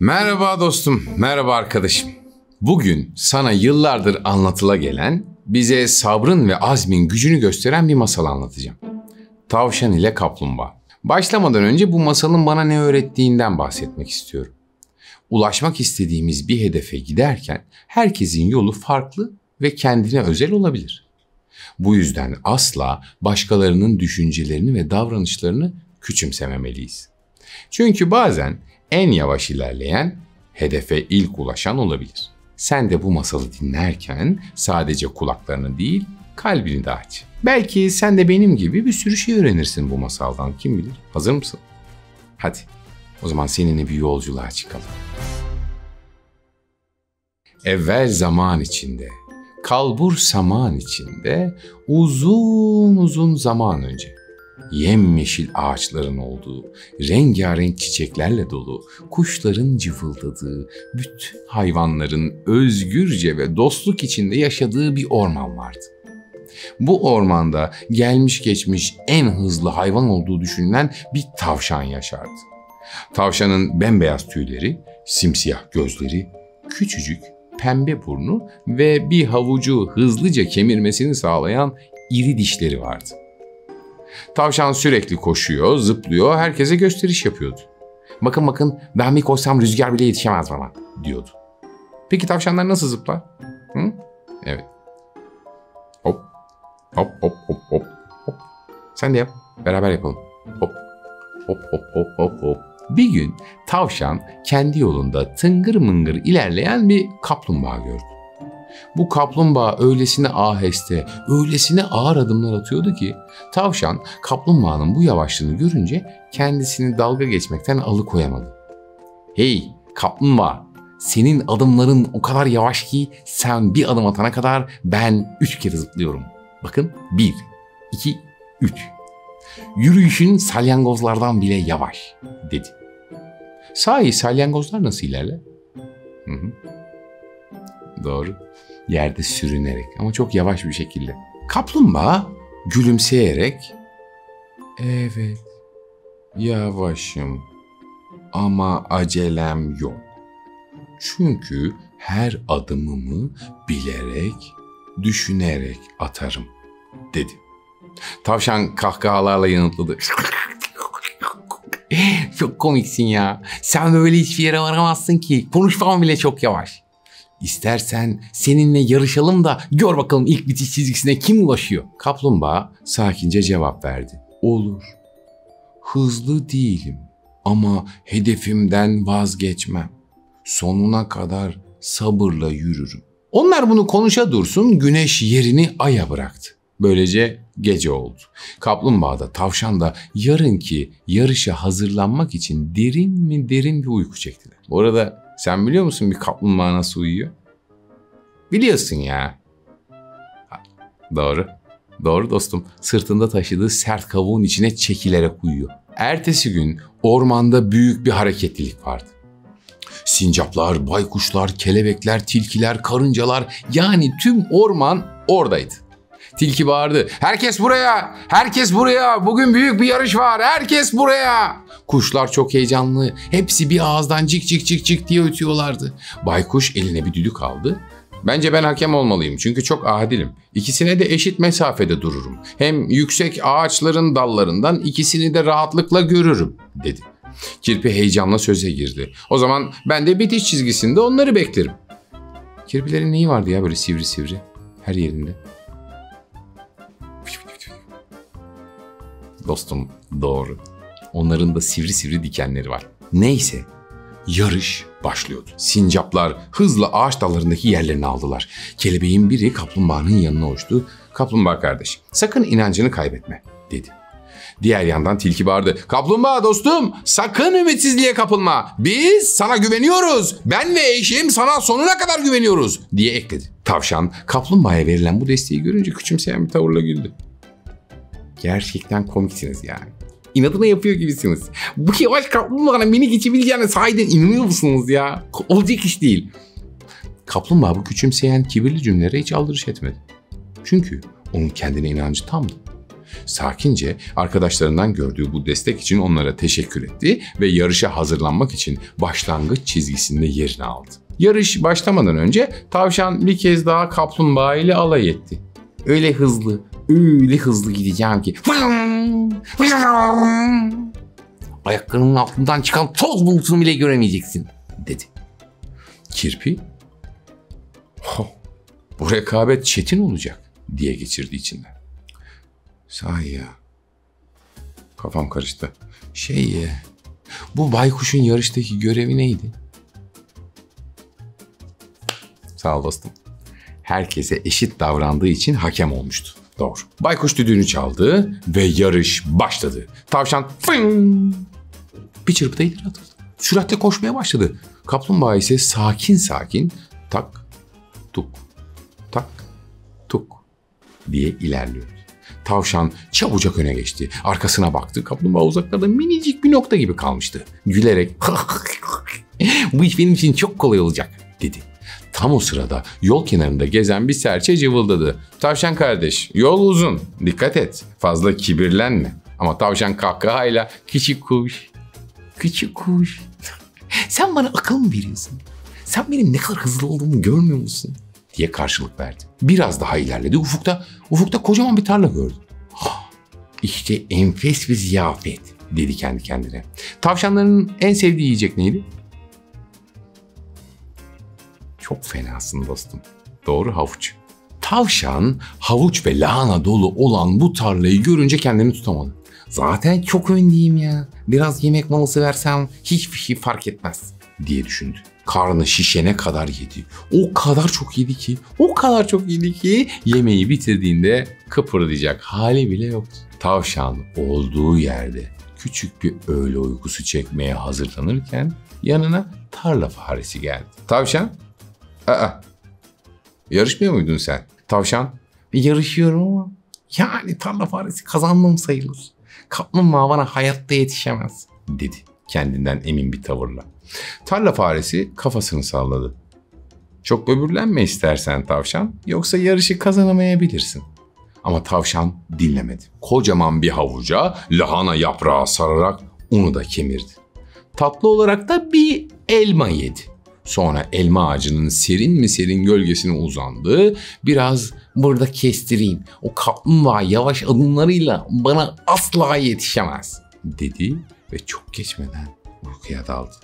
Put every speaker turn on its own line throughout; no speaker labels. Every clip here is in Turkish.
Merhaba dostum, merhaba arkadaşım. Bugün sana yıllardır anlatıla gelen, bize sabrın ve azmin gücünü gösteren bir masal anlatacağım. Tavşan ile Kaplumbağa. Başlamadan önce bu masalın bana ne öğrettiğinden bahsetmek istiyorum. Ulaşmak istediğimiz bir hedefe giderken herkesin yolu farklı ve kendine özel olabilir. Bu yüzden asla başkalarının düşüncelerini ve davranışlarını küçümsememeliyiz. Çünkü bazen en yavaş ilerleyen, hedefe ilk ulaşan olabilir. Sen de bu masalı dinlerken sadece kulaklarını değil, kalbini de aç. Belki sen de benim gibi bir sürü şey öğrenirsin bu masaldan, kim bilir. Hazır mısın? Hadi, o zaman seninle bir yolculuğa çıkalım. Evvel zaman içinde, kalbur saman içinde, uzun uzun zaman önce, yemyeşil ağaçların olduğu, rengarenk çiçeklerle dolu, kuşların cıvıldadığı, bütün hayvanların özgürce ve dostluk içinde yaşadığı bir orman vardı. Bu ormanda gelmiş geçmiş en hızlı hayvan olduğu düşünülen bir tavşan yaşardı. Tavşanın bembeyaz tüyleri, simsiyah gözleri, küçücük pembe burnu ve bir havucu hızlıca kemirmesini sağlayan iri dişleri vardı. Tavşan sürekli koşuyor, zıplıyor, herkese gösteriş yapıyordu. Bakın ben bir koşsam rüzgar bile yetişemez bana diyordu. Peki tavşanlar nasıl zıplar? Hı? Evet. Hop, hop, hop, hop, hop, hop. Sen de yap, beraber yapalım. Hop, hop, hop, hop, hop, hop. Bir gün tavşan kendi yolunda tıngır mıngır ilerleyen bir kaplumbağa gördü. Bu kaplumbağa öylesine aheste, öylesine ağır adımlar atıyordu ki tavşan kaplumbağanın bu yavaşlığını görünce kendisini dalga geçmekten alıkoyamadı. "Hey kaplumbağa, senin adımların o kadar yavaş ki sen bir adım atana kadar ben 3 kere zıplıyorum. Bakın 1, 2, 3. Yürüyüşün salyangozlardan bile yavaş," dedi. Sahi salyangozlar nasıl ilerler? Doğru. Yerde sürünerek ama çok yavaş bir şekilde. Kaplumbağa gülümseyerek, "Evet, yavaşım ama acelem yok. Çünkü her adımımı bilerek, düşünerek atarım," dedi. Tavşan kahkahalarla yanıtladı. "Çok komiksin ya. Sen böyle hiçbir yere varamazsın ki. Konuşmam bile çok yavaş. İstersen seninle yarışalım da gör bakalım ilk bitiş çizgisine kim ulaşıyor." Kaplumbağa sakince cevap verdi. "Olur. Hızlı değilim ama hedefimden vazgeçmem. Sonuna kadar sabırla yürürüm." Onlar bunu konuşa dursun, güneş yerini aya bıraktı. Böylece gece oldu. Kaplumbağa da tavşan da yarınki yarışa hazırlanmak için derin bir uyku çektiler. Bu arada sen biliyor musun bir kaplumbağa nasıl uyuyor? Biliyorsun ya. Doğru. Doğru dostum. Sırtında taşıdığı sert kavuğun içine çekilerek uyuyor. Ertesi gün ormanda büyük bir hareketlilik vardı. Sincaplar, baykuşlar, kelebekler, tilkiler, karıncalar, yani tüm orman oradaydı. Tilki bağırdı. "Herkes buraya! Herkes buraya! Bugün büyük bir yarış var! Herkes buraya!" Kuşlar çok heyecanlı. Hepsi bir ağızdan cik cik cik cik diye ötüyorlardı. Baykuş eline bir düdük aldı. "Bence ben hakem olmalıyım çünkü çok adilim. İkisine de eşit mesafede dururum. Hem yüksek ağaçların dallarından ikisini de rahatlıkla görürüm," dedi. Kirpi heyecanla söze girdi. "O zaman ben de bitiş çizgisinde onları beklerim." Kirpilerin neyi vardı ya böyle sivri sivri her yerinde? Dostum doğru. Onların da sivri sivri dikenleri var. Neyse, yarış başlıyordu. Sincaplar hızla ağaç dallarındaki yerlerini aldılar. Kelebeğin biri kaplumbağanın yanına uçtu. "Kaplumbağa kardeş, sakın inancını kaybetme," dedi. Diğer yandan tilki bağırdı. "Kaplumbağa dostum, sakın ümitsizliğe kapılma. Biz sana güveniyoruz. Ben ve eşim sana sonuna kadar güveniyoruz," diye ekledi. Tavşan kaplumbağaya verilen bu desteği görünce küçümseyen bir tavırla güldü. "Gerçekten komiksiniz yani. İnadına yapıyor gibisiniz. Bu yavaş kaplumbağanın beni geçebileceğine sahiden inanıyor musunuz ya? Olacak iş değil." Kaplumbağa bu küçümseyen kibirli cümlelere hiç aldırış etmedi. Çünkü onun kendine inancı tamdı. Sakince arkadaşlarından gördüğü bu destek için onlara teşekkür etti ve yarışa hazırlanmak için başlangıç çizgisinde yerini aldı. Yarış başlamadan önce tavşan bir kez daha kaplumbağa ile alay etti. Öyle hızlı gideceğim ki ayaklarının altından çıkan toz bulutunu bile göremeyeceksin dedi. Kirpi, bu rekabet çetin olacak diye geçirdi içinden. Sahi ya, kafam karıştı. Bu baykuşun yarıştaki görevi neydi? Sağ ol dostum. Herkese eşit davrandığı için hakem olmuştu. Doğru. Baykuş düdüğünü çaldı ve yarış başladı. Tavşan bir çırpıda ileri atıldı. Süratle koşmaya başladı. Kaplumbağa ise sakin tak tuk tak tuk diye ilerliyor. Tavşan çabucak öne geçti. Arkasına baktı. Kaplumbağa uzaklarda minicik bir nokta gibi kalmıştı. Gülerek bu iş benim için çok kolay olacak dedi. Tam o sırada yol kenarında gezen bir serçe cıvıldadı. Tavşan kardeş, yol uzun. Dikkat et. Fazla kibirlenme. Ama tavşan kahkahayla küçük kuş. Sen bana akıl mı veriyorsun? Sen benim ne kadar hızlı olduğumu görmüyor musun? Diye karşılık verdi. Biraz daha ilerledi. Ufukta kocaman bir tarla gördü. İşte enfes bir ziyafet dedi kendi kendine. Tavşanların en sevdiği yiyecek neydi? Çok fenasın dostum. Doğru, havuç. Tavşan havuç ve lahana dolu olan bu tarlayı görünce kendini tutamadı. Zaten çok öndeyim ya. Biraz yemek molası versem hiçbir şey fark etmez diye düşündü. Karnı şişene kadar yedi. O kadar çok yedi ki yemeği bitirdiğinde kıpırdayacak hali bile yoktu. Tavşan olduğu yerde küçük bir öğle uykusu çekmeye hazırlanırken yanına tarla faresi geldi. Tavşan, yarışmıyor muydun sen? Tavşan, yarışıyorum ama yani tarla faresi kazandım sayılır. Kaplumbağa bana hayatta yetişemez dedi kendinden emin bir tavırla. Tarla faresi kafasını salladı. Çok böbürlenme istersen tavşan, yoksa yarışı kazanamayabilirsin. Ama tavşan dinlemedi. Kocaman bir havuca lahana yaprağı sararak onu da kemirdi. Tatlı olarak da bir elma yedi. Sonra elma ağacının serin gölgesine uzandı. Biraz burada kestireyim. O kaplumbağa yavaş adımlarıyla bana asla yetişemez dedi ve çok geçmeden uykuya daldı.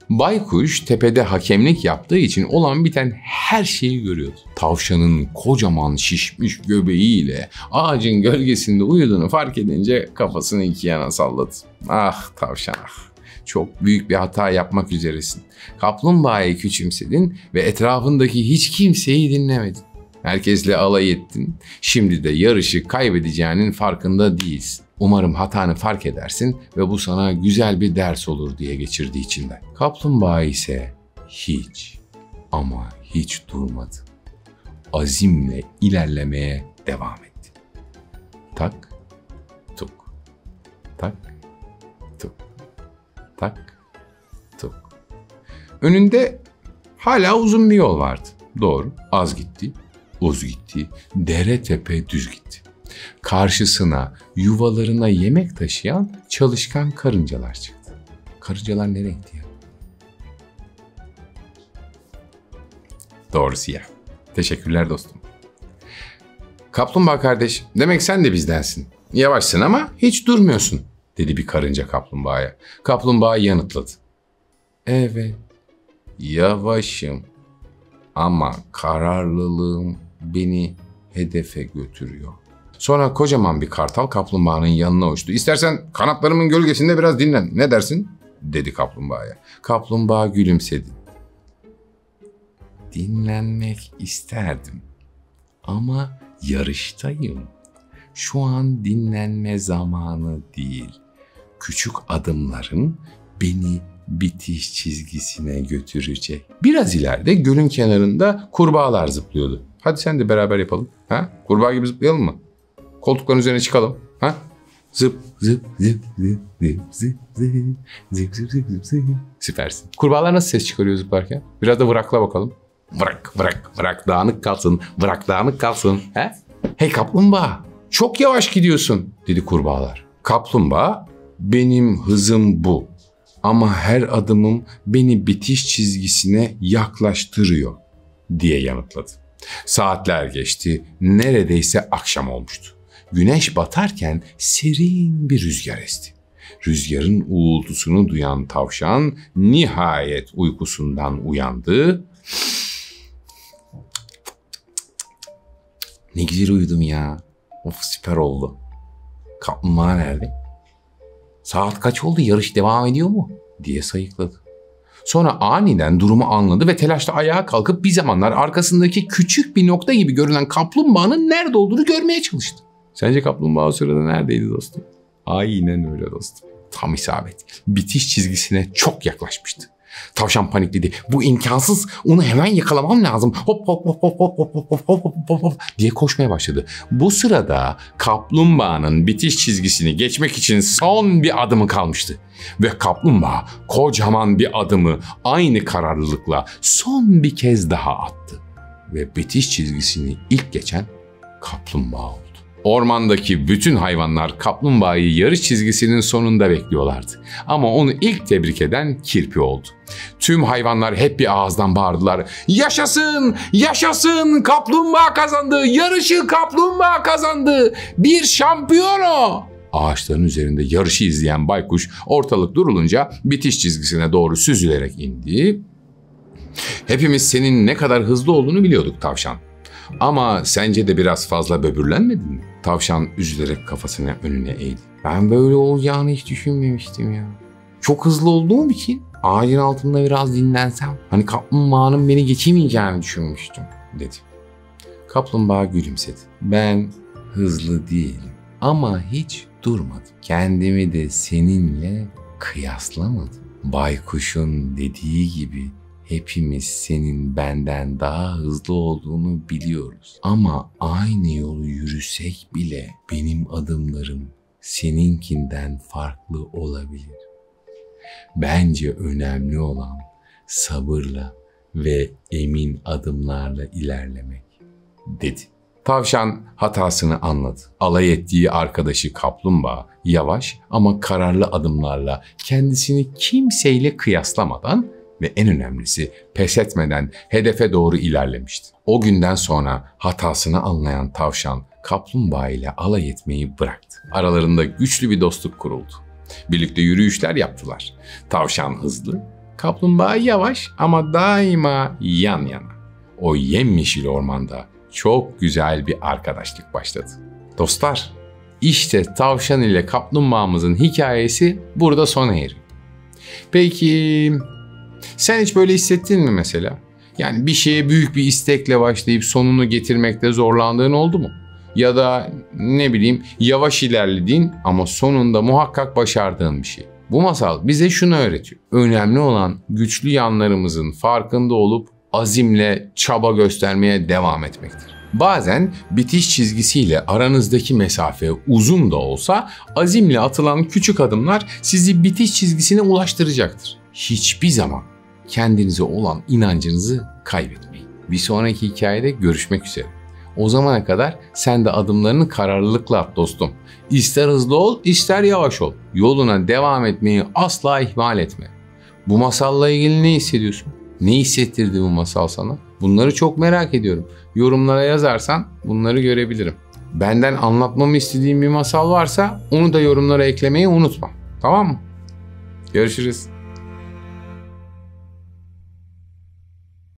Baykuş tepede hakemlik yaptığı için olan biten her şeyi görüyordu. Tavşanın kocaman şişmiş göbeğiyle ağacın gölgesinde uyuduğunu fark edince kafasını iki yana salladı. Ah tavşan ah. Çok büyük bir hata yapmak üzeresin. Kaplumbağayı küçümsedin ve etrafındaki hiç kimseyi dinlemedin. Herkesle alay ettin. Şimdi de yarışı kaybedeceğinin farkında değilsin. Umarım hatanı fark edersin ve bu sana güzel bir ders olur diye geçirdi içinden. Kaplumbağa ise hiç durmadı. Azimle ilerlemeye devam etti. Tak, tuk, tak, tuk, tak, tuk. Önünde hala uzun bir yol vardı. Doğru, az gitti, uz gitti, dere tepe düz gitti. Karşısına yuvalarına yemek taşıyan çalışkan karıncalar çıktı. Karıncalar ne renkti ya? Doğru, siyah. Teşekkürler dostum. Kaplumbağa kardeş, demek sen de bizdensin. Yavaşsın ama hiç durmuyorsun, dedi bir karınca kaplumbağaya. Kaplumbağa yanıtladı. Evet, yavaşım ama kararlılığım beni hedefe götürüyor. Sonra kocaman bir kartal kaplumbağanın yanına uçtu. İstersen kanatlarımın gölgesinde biraz dinlen. Ne dersin? Dedi kaplumbağaya. Kaplumbağa gülümsedi. Dinlenmek isterdim ama yarıştayım. Şu an dinlenme zamanı değil. Küçük adımlarım beni bitiş çizgisine götürecek. Biraz ileride gölün kenarında kurbağalar zıplıyordu. Hadi sen de beraber yapalım. Ha? Kurbağa gibi zıplayalım mı? Koltukların üzerine çıkalım. Ha? Zıp zıp zıp zıp zıp zıp zıp zıp zıp zıp zıp zıp. Süpersin. Kurbağalar nasıl ses çıkarıyor zıplarken? Biraz da vırakla bakalım. Vırak vırak vırak dağınık kalsın. Vırak dağınık kalsın. He? Hey kaplumbağa. Çok yavaş gidiyorsun dedi kurbağalar. Kaplumbağa benim hızım bu ama her adımım beni bitiş çizgisine yaklaştırıyor diye yanıtladı. Saatler geçti, neredeyse akşam olmuştu. Güneş batarken serin bir rüzgar esti. Rüzgarın uğultusunu duyan tavşan nihayet uykusundan uyandı. Ne güzel uyudum ya. Of, süper oldu. Kaplumbağa nerede? Saat kaç oldu, yarış devam ediyor mu diye sayıkladı. Sonra aniden durumu anladı ve telaşla ayağa kalkıp bir zamanlar arkasındaki küçük bir nokta gibi görünen kaplumbağanın nerede olduğunu görmeye çalıştı. Sence kaplumbağa o sırada neredeydi dostum? Aynen öyle dostum. Tam isabet. Bitiş çizgisine çok yaklaşmıştı. Tavşan panikledi. Bu imkansız. Onu hemen yakalamam lazım. Hop hop hop hop hop hop hop hop hop hop diye koşmaya başladı. Bu sırada kaplumbağanın bitiş çizgisini geçmek için son bir adımı kalmıştı. Ve kaplumbağa kocaman bir adımı aynı kararlılıkla son bir kez daha attı. Ve bitiş çizgisini ilk geçen kaplumbağa oldu. Ormandaki bütün hayvanlar kaplumbağayı yarış çizgisinin sonunda bekliyorlardı. Ama onu ilk tebrik eden kirpi oldu. Tüm hayvanlar hep bir ağızdan bağırdılar. Yaşasın, yaşasın, kaplumbağa kazandı, yarışı kaplumbağa kazandı, bir şampiyon o. Ağaçların üzerinde yarışı izleyen baykuş ortalık durulunca bitiş çizgisine doğru süzülerek indi. Hepimiz senin ne kadar hızlı olduğunu biliyorduk tavşan. Ama sence de biraz fazla böbürlenmedin mi? Tavşan üzülerek kafasını önüne eğdi. Ben böyle olacağını hiç düşünmemiştim ya. Çok hızlı olduğum için ağacın altında biraz dinlensem hani kaplumbağanın beni geçemeyeceğini düşünmüştüm dedi. Kaplumbağa gülümsedi. Ben hızlı değilim ama hiç durmadım. Kendimi de seninle kıyaslamadım. Baykuşun dediği gibi hepimiz senin benden daha hızlı olduğunu biliyoruz. Ama aynı yolu yürüsek bile benim adımlarım seninkinden farklı olabilir. Bence önemli olan sabırla ve emin adımlarla ilerlemek, dedi. Tavşan hatasını anladı. Alay ettiği arkadaşı kaplumbağa yavaş ama kararlı adımlarla kendisini kimseyle kıyaslamadan ve en önemlisi pes etmeden hedefe doğru ilerlemişti. O günden sonra hatasını anlayan tavşan kaplumbağa ile alay etmeyi bıraktı. Aralarında güçlü bir dostluk kuruldu. Birlikte yürüyüşler yaptılar. Tavşan hızlı, kaplumbağa yavaş ama daima yan yana. O yemyeşil ormanda çok güzel bir arkadaşlık başladı. Dostlar, işte tavşan ile kaplumbağamızın hikayesi burada sona eriyor. Peki sen hiç böyle hissettin mi mesela? Yani bir şeye büyük bir istekle başlayıp sonunu getirmekte zorlandığın oldu mu? Ya da ne bileyim yavaş ilerlediğin ama sonunda muhakkak başardığın bir şey. Bu masal bize şunu öğretiyor. Önemli olan güçlü yanlarımızın farkında olup azimle çaba göstermeye devam etmektir. Bazen bitiş çizgisiyle aranızdaki mesafe uzun da olsa azimle atılan küçük adımlar sizi bitiş çizgisine ulaştıracaktır. Hiçbir zaman kendinize olan inancınızı kaybetmeyin. Bir sonraki hikayede görüşmek üzere. O zamana kadar sen de adımlarını kararlılıkla at dostum. İster hızlı ol, ister yavaş ol. Yoluna devam etmeyi asla ihmal etme. Bu masalla ilgili ne hissediyorsun? Ne hissettirdi bu masal sana? Bunları çok merak ediyorum. Yorumlara yazarsan bunları görebilirim. Benden anlatmamı istediğin bir masal varsa onu da yorumlara eklemeyi unutma. Tamam mı? Görüşürüz.